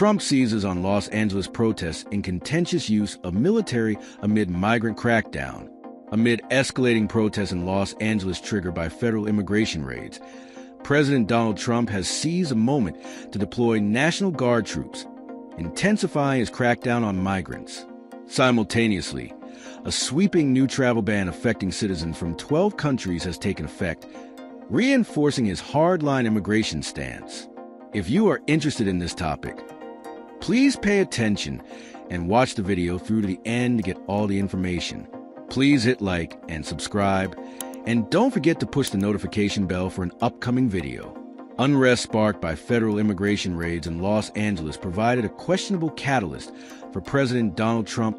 Trump seizes on Los Angeles protests in contentious use of military amid migrant crackdown. Amid escalating protests in Los Angeles triggered by federal immigration raids, President Donald Trump has seized a moment to deploy National Guard troops, intensifying his crackdown on migrants. Simultaneously, a sweeping new travel ban affecting citizens from 12 countries has taken effect, reinforcing his hardline immigration stance. If you are interested in this topic, please pay attention and watch the video through to the end to get all the information. Please hit like and subscribe, and don't forget to push the notification bell for an upcoming video. Unrest sparked by federal immigration raids in Los Angeles provided a questionable catalyst for President Donald Trump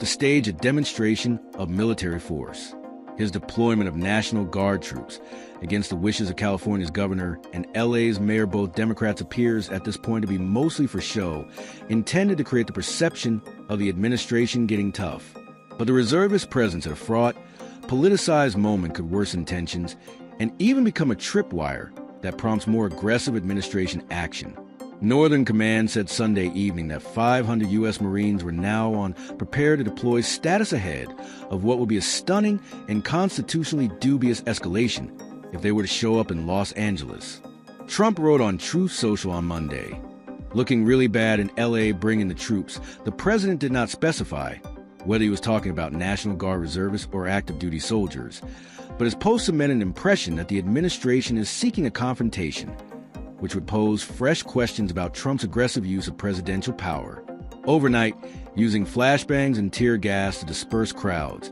to stage a demonstration of military force. His deployment of National Guard troops against the wishes of California's governor and LA's mayor, both Democrats, appears at this point to be mostly for show, intended to create the perception of the administration getting tough. But the reservist presence at a fraught, politicized moment could worsen tensions and even become a tripwire that prompts more aggressive administration action. Northern Command said Sunday evening that 500 U.S. Marines were now on prepare to deploy status ahead of what would be a stunning and constitutionally dubious escalation if they were to show up in Los Angeles. Trump wrote on Truth Social on Monday, "Looking really bad in L.A. bringing the troops." The president did not specify whether he was talking about National Guard reservists or active duty soldiers, but his post cemented an impression that the administration is seeking a confrontation, which would pose fresh questions about Trump's aggressive use of presidential power. Overnight, using flashbangs and tear gas to disperse crowds,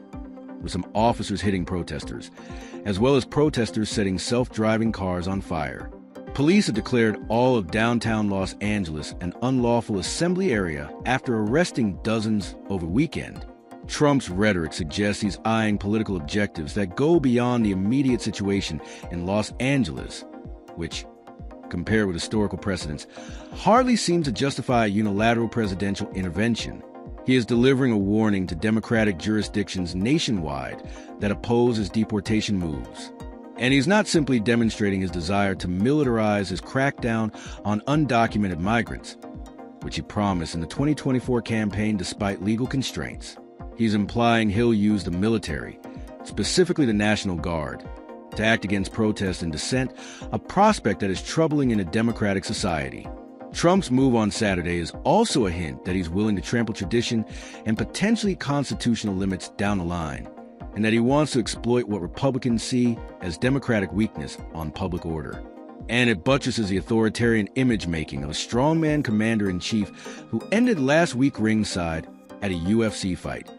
with some officers hitting protesters, as well as protesters setting self-driving cars on fire. Police have declared all of downtown Los Angeles an unlawful assembly area after arresting dozens over the weekend. Trump's rhetoric suggests he's eyeing political objectives that go beyond the immediate situation in Los Angeles, which, compared with historical precedents, hardly seems to justify a unilateral presidential intervention. He is delivering a warning to Democratic jurisdictions nationwide that oppose his deportation moves. And he's not simply demonstrating his desire to militarize his crackdown on undocumented migrants, which he promised in the 2024 campaign despite legal constraints. He's implying he'll use the military, specifically the National Guard, to act against protest and dissent, a prospect that is troubling in a democratic society. Trump's move on Saturday is also a hint that he's willing to trample tradition and potentially constitutional limits down the line, and that he wants to exploit what Republicans see as Democratic weakness on public order. And it buttresses the authoritarian image-making of a strongman commander-in-chief who ended last week ringside at a UFC fight,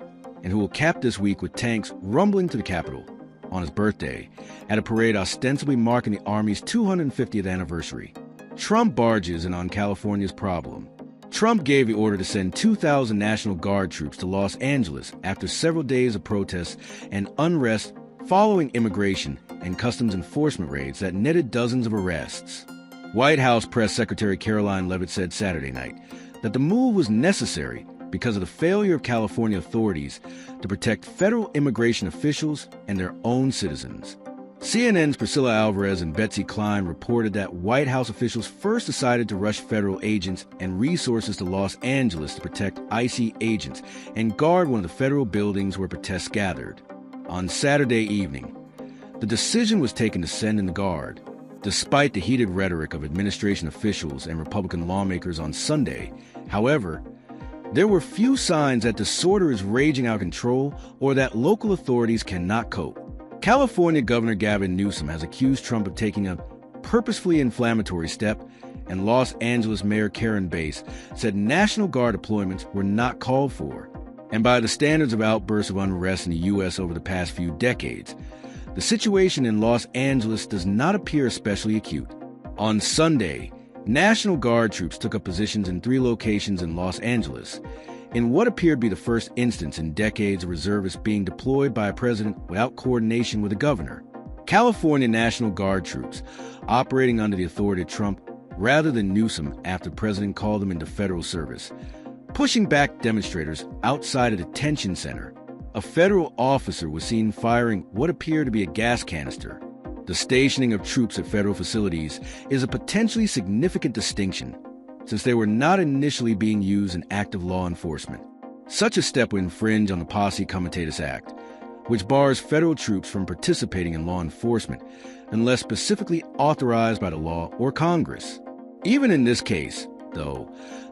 and who will cap this week with tanks rumbling to the Capitol on his birthday at a parade ostensibly marking the Army's 250th anniversary. Trump barges in on California's problem. Trump gave the order to send 2,000 National Guard troops to Los Angeles after several days of protests and unrest following immigration and customs enforcement raids that netted dozens of arrests. White House Press Secretary Caroline Leavitt said Saturday night that the move was necessary because of the failure of California authorities to protect federal immigration officials and their own citizens. CNN's Priscilla Alvarez and Betsy Klein reported that White House officials first decided to rush federal agents and resources to Los Angeles to protect ICE agents and guard one of the federal buildings where protests gathered. On Saturday evening, the decision was taken to send in the Guard. Despite the heated rhetoric of administration officials and Republican lawmakers on Sunday, however, there were few signs that disorder is raging out of control or that local authorities cannot cope. California Governor Gavin Newsom has accused Trump of taking a purposefully inflammatory step, and Los Angeles Mayor Karen Bass said National Guard deployments were not called for. And by the standards of outbursts of unrest in the U.S. over the past few decades, the situation in Los Angeles does not appear especially acute. On Sunday, National Guard troops took up positions in 3 locations in Los Angeles, in what appeared to be the first instance in decades of reservists being deployed by a president without coordination with a governor. California National Guard troops, operating under the authority of Trump rather than Newsom after the president called them into federal service, pushing back demonstrators outside a detention center. A federal officer was seen firing what appeared to be a gas canister. The stationing of troops at federal facilities is a potentially significant distinction, since they were not initially being used in active law enforcement. Such a step would infringe on the Posse Comitatus Act, which bars federal troops from participating in law enforcement unless specifically authorized by the law or Congress. Even in this case, though,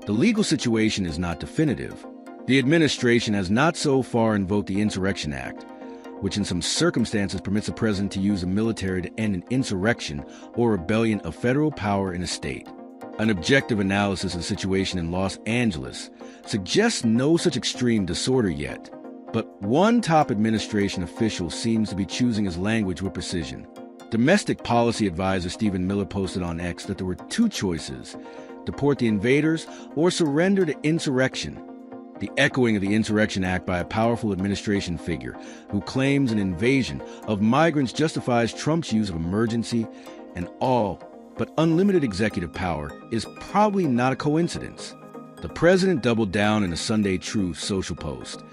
the legal situation is not definitive. The administration has not so far invoked the Insurrection Act, which in some circumstances permits the president to use the military to end an insurrection or rebellion of federal power in a state. An objective analysis of the situation in Los Angeles suggests no such extreme disorder yet, but one top administration official seems to be choosing his language with precision. Domestic policy advisor Stephen Miller posted on X that there were two choices: deport the invaders or surrender to insurrection. The echoing of the Insurrection Act by a powerful administration figure who claims an invasion of migrants justifies Trump's use of emergency and all but unlimited executive power is probably not a coincidence. The president doubled down in a Sunday Truth social post,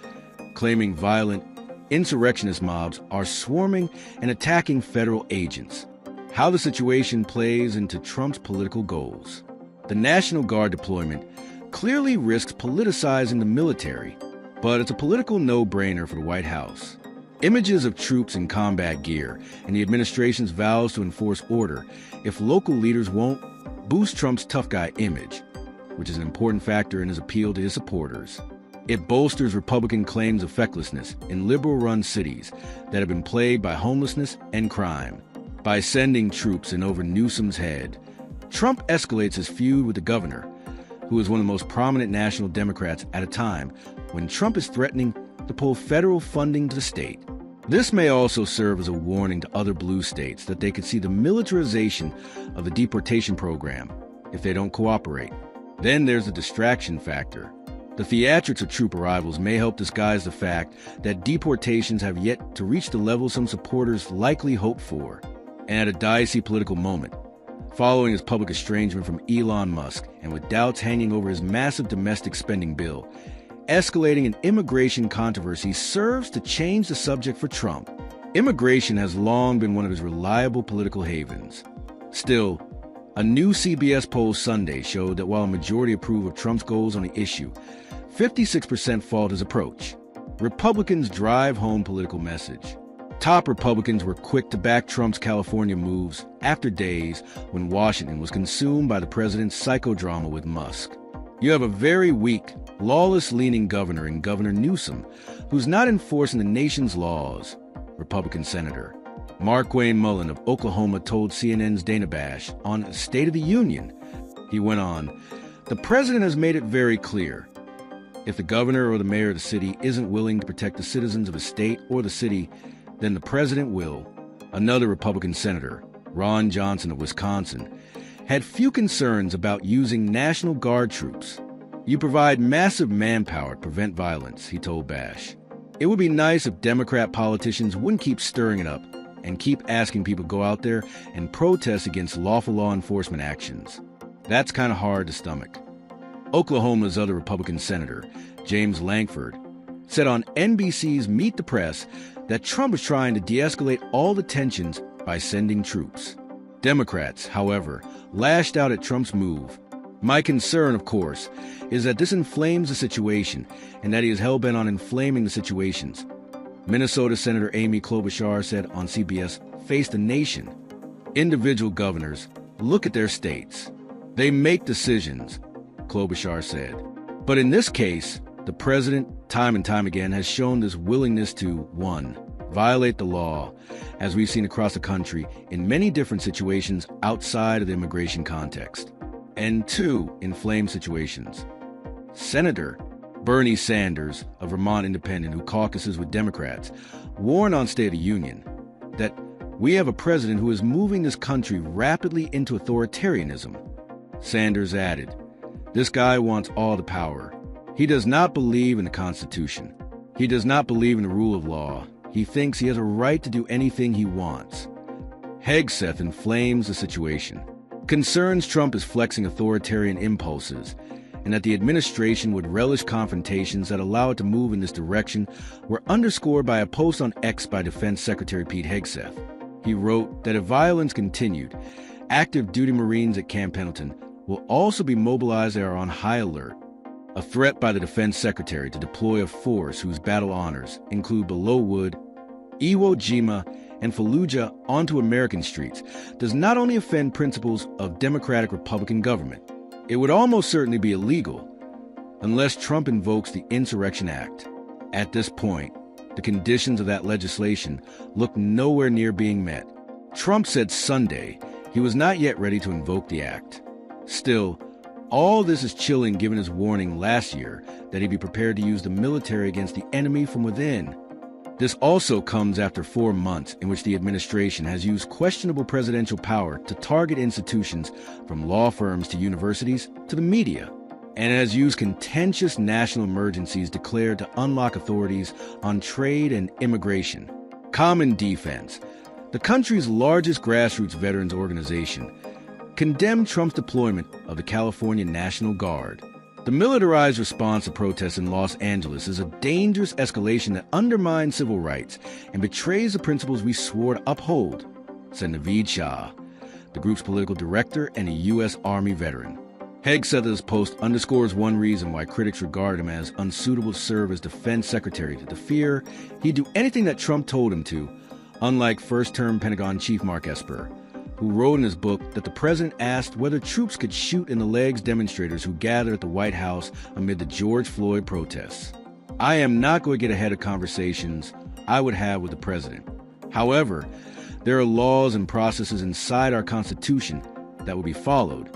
claiming violent insurrectionist mobs are swarming and attacking federal agents. How the situation plays into Trump's political goals. The National Guard deployment clearly risks politicizing the military, but it's a political no-brainer for the White House. Images of troops in combat gear and the administration's vows to enforce order if local leaders won't boost Trump's tough guy image, which is an important factor in his appeal to his supporters. It bolsters Republican claims of fecklessness in liberal-run cities that have been plagued by homelessness and crime. By sending troops in over Newsom's head, Trump escalates his feud with the governor, who is one of the most prominent national Democrats at a time when Trump is threatening to pull federal funding to the state. This may also serve as a warning to other blue states that they could see the militarization of the deportation program if they don't cooperate. Then there's the distraction factor. The theatrics of troop arrivals may help disguise the fact that deportations have yet to reach the level some supporters likely hope for. And at a dicey political moment, following his public estrangement from Elon Musk and with doubts hanging over his massive domestic spending bill, escalating an immigration controversy serves to change the subject for Trump. Immigration has long been one of his reliable political havens. Still, a new CBS poll Sunday showed that while a majority approve of Trump's goals on the issue, 56% fault his approach. Republicans drive home political message. Top Republicans were quick to back Trump's California moves after days when Washington was consumed by the president's psychodrama with Musk. You have a very weak, lawless-leaning governor in Governor Newsom, who's not enforcing the nation's laws, Republican Senator. Markwayne Mullin of Oklahoma told CNN's Dana Bash on State of the Union. He went on, "The president has made it very clear. If the governor or the mayor of the city isn't willing to protect the citizens of a state or the city, then the president will." Another Republican senator, Ron Johnson of Wisconsin, had few concerns about using National Guard troops. "You provide massive manpower to prevent violence," he told Bash. "It would be nice if Democrat politicians wouldn't keep stirring it up and keep asking people to go out there and protest against lawful law enforcement actions. That's kind of hard to stomach." Oklahoma's other Republican senator, James Lankford, said on NBC's Meet the Press that Trump is trying to de-escalate all the tensions by sending troops. Democrats, however, lashed out at Trump's move. "My concern, of course, is that this inflames the situation and that he is hell-bent on inflaming the situations." Minnesota Senator Amy Klobuchar said on CBS, "Face the nation. Individual governors look at their states. They make decisions," Klobuchar said. But in this case, the president, time and time again, has shown this willingness to, 1, violate the law, as we've seen across the country in many different situations outside of the immigration context, and 2, inflame situations. Senator Bernie Sanders, a Vermont independent who caucuses with Democrats, warned on State of the Union that we have a president who is moving this country rapidly into authoritarianism. Sanders added, "This guy wants all the power. He does not believe in the Constitution. He does not believe in the rule of law. He thinks he has a right to do anything he wants." Hegseth inflames the situation. Concerns Trump is flexing authoritarian impulses and that the administration would relish confrontations that allow it to move in this direction were underscored by a post on X by Defense Secretary Pete Hegseth. He wrote that if violence continued, active duty Marines at Camp Pendleton will also be mobilized and are on high alert. A threat by the Defense Secretary to deploy a force whose battle honors include Belowood, Iwo Jima, and Fallujah onto American streets does not only offend principles of democratic Republican government, it would almost certainly be illegal unless Trump invokes the Insurrection Act. At this point, the conditions of that legislation look nowhere near being met. Trump said Sunday he was not yet ready to invoke the act. Still, all this is chilling given his warning last year that he'd be prepared to use the military against the enemy from within. This also comes after 4 months in which the administration has used questionable presidential power to target institutions from law firms to universities to the media, and has used contentious national emergencies declared to unlock authorities on trade and immigration. Common Defense, the country's largest grassroots veterans organization, condemned Trump's deployment of the California National Guard. The militarized response to protests in Los Angeles is a dangerous escalation that undermines civil rights and betrays the principles we swore to uphold, said Naveed Shah, the group's political director and a U.S. Army veteran. Hegseth's post underscores one reason why critics regard him as unsuitable to serve as defense secretary, to the fear he'd do anything that Trump told him to, unlike first-term Pentagon Chief Mark Esper, who wrote in his book that the president asked whether troops could shoot in the legs demonstrators who gathered at the White House amid the George Floyd protests. I am not going to get ahead of conversations I would have with the president. However, there are laws and processes inside our Constitution that will be followed,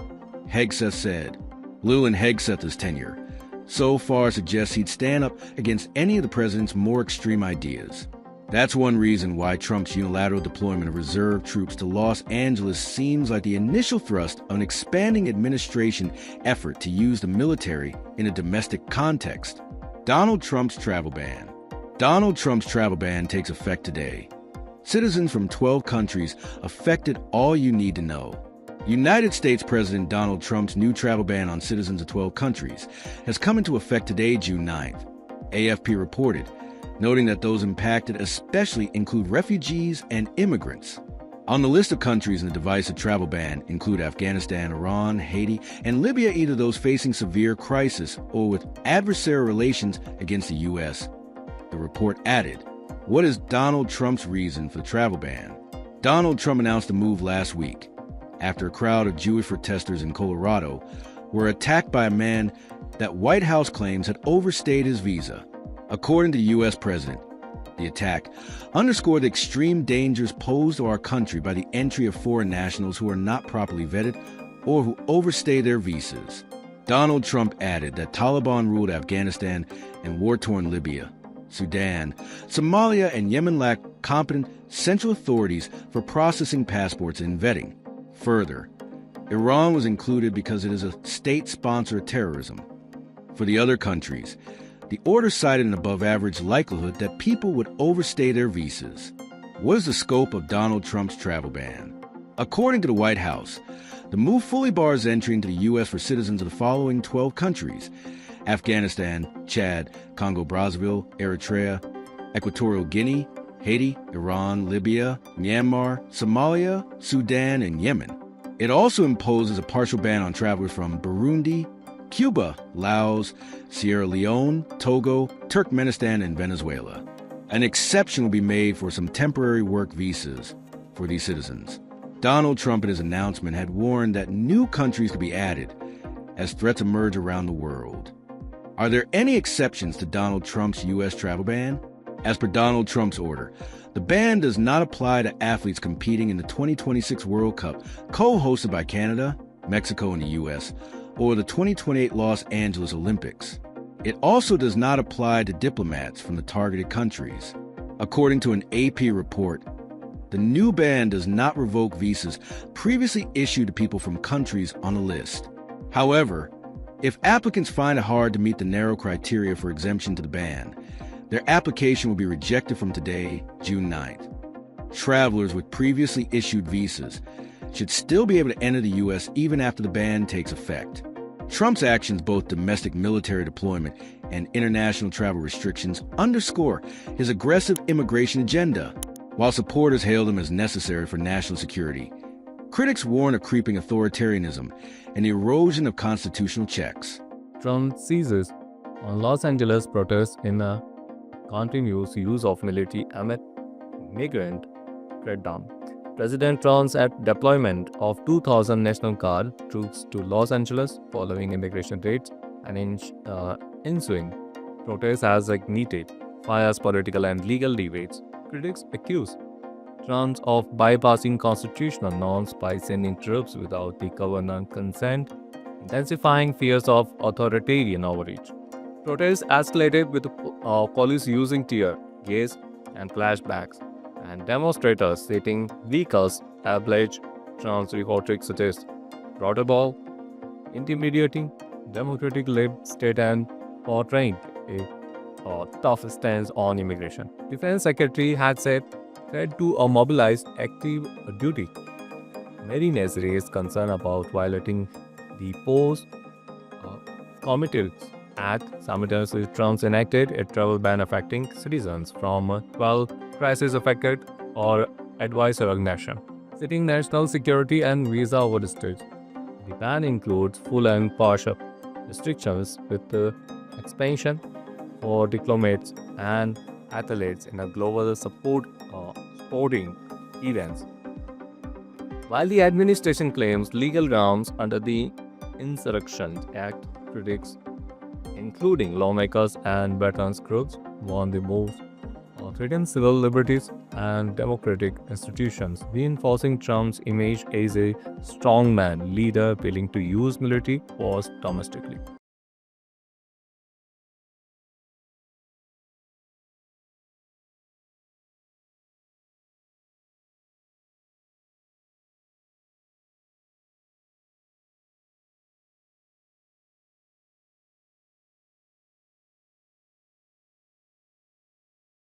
Hegseth said. Leland Hegseth's tenure so far suggests he'd stand up against any of the president's more extreme ideas. That's one reason why Trump's unilateral deployment of reserve troops to Los Angeles seems like the initial thrust of an expanding administration effort to use the military in a domestic context. Donald Trump's travel ban. Donald Trump's travel ban takes effect today. Citizens from 12 countries affected all you need to know. United States President Donald Trump's new travel ban on citizens of 12 countries has come into effect today, June 9th. AFP reported, noting that those impacted especially include refugees and immigrants. On the list of countries in the divisive travel ban include Afghanistan, Iran, Haiti, and Libya, either those facing severe crisis or with adversarial relations against the U.S. The report added, what is Donald Trump's reason for the travel ban? Donald Trump announced the move last week after a crowd of Jewish protesters in Colorado were attacked by a man that White House claims had overstayed his visa. According to the U.S. president, the attack underscored the extreme dangers posed to our country by the entry of foreign nationals who are not properly vetted or who overstay their visas. Donald Trump added that Taliban-ruled Afghanistan and war-torn Libya, Sudan, Somalia, and Yemen lack competent central authorities for processing passports and vetting. Further, Iran was included because it is a state sponsor of terrorism. For the other countries, the order cited an above-average likelihood that people would overstay their visas. What is the scope of Donald Trump's travel ban? According to the White House, the move fully bars entry into the U.S. for citizens of the following 12 countries: Afghanistan, Chad, Congo-Brazzaville, Eritrea, Equatorial Guinea, Haiti, Iran, Libya, Myanmar, Somalia, Sudan, and Yemen. It also imposes a partial ban on travelers from Burundi, Cuba, Laos, Sierra Leone, Togo, Turkmenistan, and Venezuela. An exception will be made for some temporary work visas for these citizens. Donald Trump in his announcement had warned that new countries could be added as threats emerge around the world. Are there any exceptions to Donald Trump's U.S. travel ban? As per Donald Trump's order, the ban does not apply to athletes competing in the 2026 World Cup, co-hosted by Canada, Mexico, and the U.S., or the 2028 Los Angeles Olympics. It also does not apply to diplomats from the targeted countries. According to an AP report, the new ban does not revoke visas previously issued to people from countries on the list. However, if applicants find it hard to meet the narrow criteria for exemption to the ban, their application will be rejected from today, June 9th. Travelers with previously issued visas should still be able to enter the U.S. even after the ban takes effect. Trump's actions, both domestic military deployment and international travel restrictions, underscore his aggressive immigration agenda. While supporters hailed him as necessary for national security, Critics warn of creeping authoritarianism and erosion of constitutional checks. Trump seizes on Los Angeles protests in a continuous use of military amid migrant crackdown. President Trump's at deployment of 2,000 National Guard troops to Los Angeles following immigration raids and ensuing protests has ignited fires, political and legal debates. Critics accuse Trump of bypassing constitutional norms by sending troops without the governor's consent, intensifying fears of authoritarian overreach. Protests escalated with police using tear gas and flashbacks, and demonstrators setting vehicles ablaze. Trump's rhetoric suggests broader ball, intimidating Democratic-led state and portraying a tough stance on immigration. Defense Secretary had said threat to a mobilized active duty. Marines raised concern about violating the post committed act. Simultaneously, Trump enacted a travel ban affecting citizens from 12 crisis-affected or advisory nations, citing national security and visa overstays. The ban includes full and partial restrictions with the expansion for diplomats and athletes in a global sporting events. While the administration claims legal grounds under the Insurrection Act, critics, including lawmakers and veterans groups, warn the move threatens civil liberties and democratic institutions, reinforcing Trump's image as a strongman leader willing to use military force domestically.